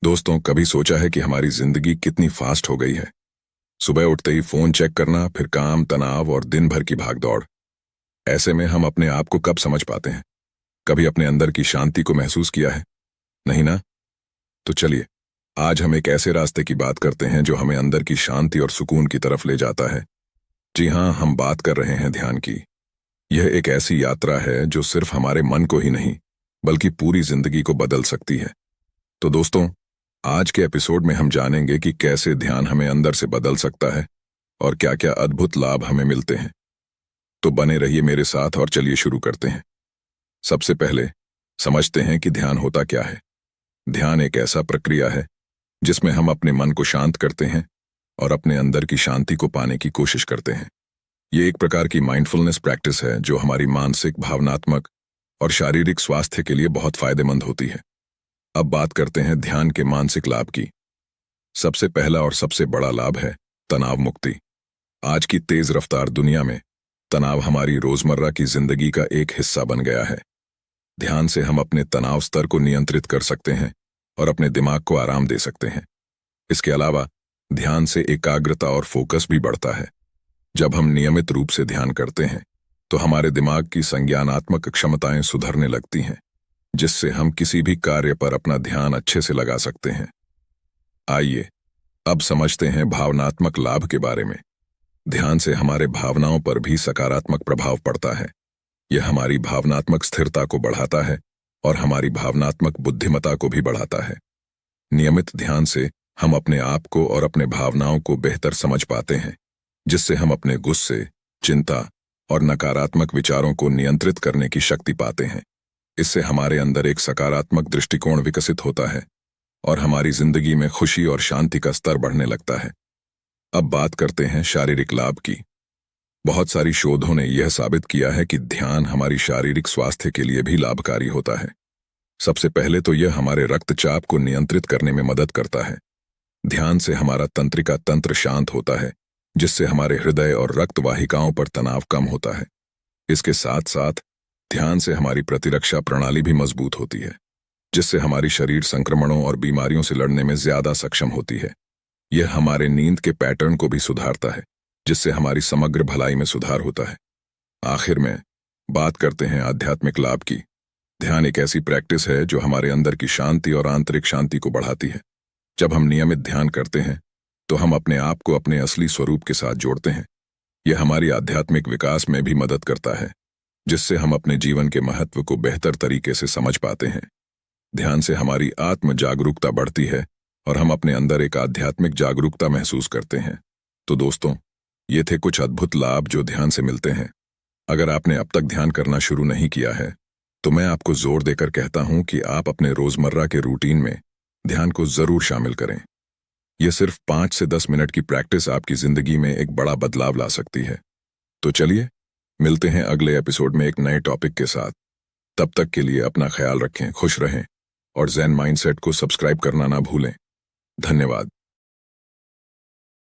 दोस्तों, कभी सोचा है कि हमारी जिंदगी कितनी फास्ट हो गई है। सुबह उठते ही फोन चेक करना, फिर काम, तनाव और दिन भर की भागदौड़। ऐसे में हम अपने आप को कब समझ पाते हैं? कभी अपने अंदर की शांति को महसूस किया है? नहीं ना? तो चलिए, आज हम एक ऐसे रास्ते की बात करते हैं जो हमें अंदर की शांति और सुकून की तरफ ले जाता है। जी हाँ, हम बात कर रहे हैं ध्यान की। यह एक ऐसी यात्रा है जो सिर्फ हमारे मन को ही नहीं, बल्कि पूरी जिंदगी को बदल सकती है। तो दोस्तों, आज के एपिसोड में हम जानेंगे कि कैसे ध्यान हमें अंदर से बदल सकता है और क्या क्या अद्भुत लाभ हमें मिलते हैं। तो बने रहिए मेरे साथ और चलिए शुरू करते हैं। सबसे पहले समझते हैं कि ध्यान होता क्या है। ध्यान एक ऐसा प्रक्रिया है जिसमें हम अपने मन को शांत करते हैं और अपने अंदर की शांति को पाने की कोशिश करते हैं। ये एक प्रकार की माइंडफुलनेस प्रैक्टिस है जो हमारी मानसिक, भावनात्मक और शारीरिक स्वास्थ्य के लिए बहुत फायदेमंद होती है। अब बात करते हैं ध्यान के मानसिक लाभ की। सबसे पहला और सबसे बड़ा लाभ है तनाव मुक्ति। आज की तेज रफ्तार दुनिया में तनाव हमारी रोजमर्रा की जिंदगी का एक हिस्सा बन गया है। ध्यान से हम अपने तनाव स्तर को नियंत्रित कर सकते हैं और अपने दिमाग को आराम दे सकते हैं। इसके अलावा ध्यान से एकाग्रता और फोकस भी बढ़ता है। जब हम नियमित रूप से ध्यान करते हैं तो हमारे दिमाग की संज्ञानात्मक क्षमताएं सुधरने लगती हैं, जिससे हम किसी भी कार्य पर अपना ध्यान अच्छे से लगा सकते हैं। आइए अब समझते हैं भावनात्मक लाभ के बारे में। ध्यान से हमारे भावनाओं पर भी सकारात्मक प्रभाव पड़ता है। यह हमारी भावनात्मक स्थिरता को बढ़ाता है और हमारी भावनात्मक बुद्धिमत्ता को भी बढ़ाता है। नियमित ध्यान से हम अपने आप को और अपने भावनाओं को बेहतर समझ पाते हैं, जिससे हम अपने गुस्से, चिंता और नकारात्मक विचारों को नियंत्रित करने की शक्ति पाते हैं। इससे हमारे अंदर एक सकारात्मक दृष्टिकोण विकसित होता है और हमारी जिंदगी में खुशी और शांति का स्तर बढ़ने लगता है। अब बात करते हैं शारीरिक लाभ की। बहुत सारी शोधों ने यह साबित किया है कि ध्यान हमारी शारीरिक स्वास्थ्य के लिए भी लाभकारी होता है। सबसे पहले तो यह हमारे रक्तचाप को नियंत्रित करने में मदद करता है। ध्यान से हमारा तंत्रिका तंत्र शांत होता है, जिससे हमारे हृदय और रक्त वाहिकाओं पर तनाव कम होता है। इसके साथ साथ ध्यान से हमारी प्रतिरक्षा प्रणाली भी मजबूत होती है, जिससे हमारी शरीर संक्रमणों और बीमारियों से लड़ने में ज्यादा सक्षम होती है। यह हमारे नींद के पैटर्न को भी सुधारता है, जिससे हमारी समग्र भलाई में सुधार होता है। आखिर में बात करते हैं आध्यात्मिक लाभ की। ध्यान एक ऐसी प्रैक्टिस है जो हमारे अंदर की शांति और आंतरिक शांति को बढ़ाती है। जब हम नियमित ध्यान करते हैं तो हम अपने आप को अपने असली स्वरूप के साथ जोड़ते हैं। यह हमारी आध्यात्मिक विकास में भी मदद करता है, जिससे हम अपने जीवन के महत्व को बेहतर तरीके से समझ पाते हैं। ध्यान से हमारी आत्म जागरूकता बढ़ती है और हम अपने अंदर एक आध्यात्मिक जागरूकता महसूस करते हैं। तो दोस्तों, ये थे कुछ अद्भुत लाभ जो ध्यान से मिलते हैं। अगर आपने अब तक ध्यान करना शुरू नहीं किया है तो मैं आपको जोर देकर कहता हूं कि आप अपने रोजमर्रा के रूटीन में ध्यान को जरूर शामिल करें। यह सिर्फ 5 से 10 मिनट की प्रैक्टिस आपकी जिंदगी में एक बड़ा बदलाव ला सकती है। तो चलिए, मिलते हैं अगले एपिसोड में एक नए टॉपिक के साथ। तब तक के लिए अपना ख्याल रखें, खुश रहें और ज़ेन माइंडसेट को सब्सक्राइब करना ना भूलें। धन्यवाद।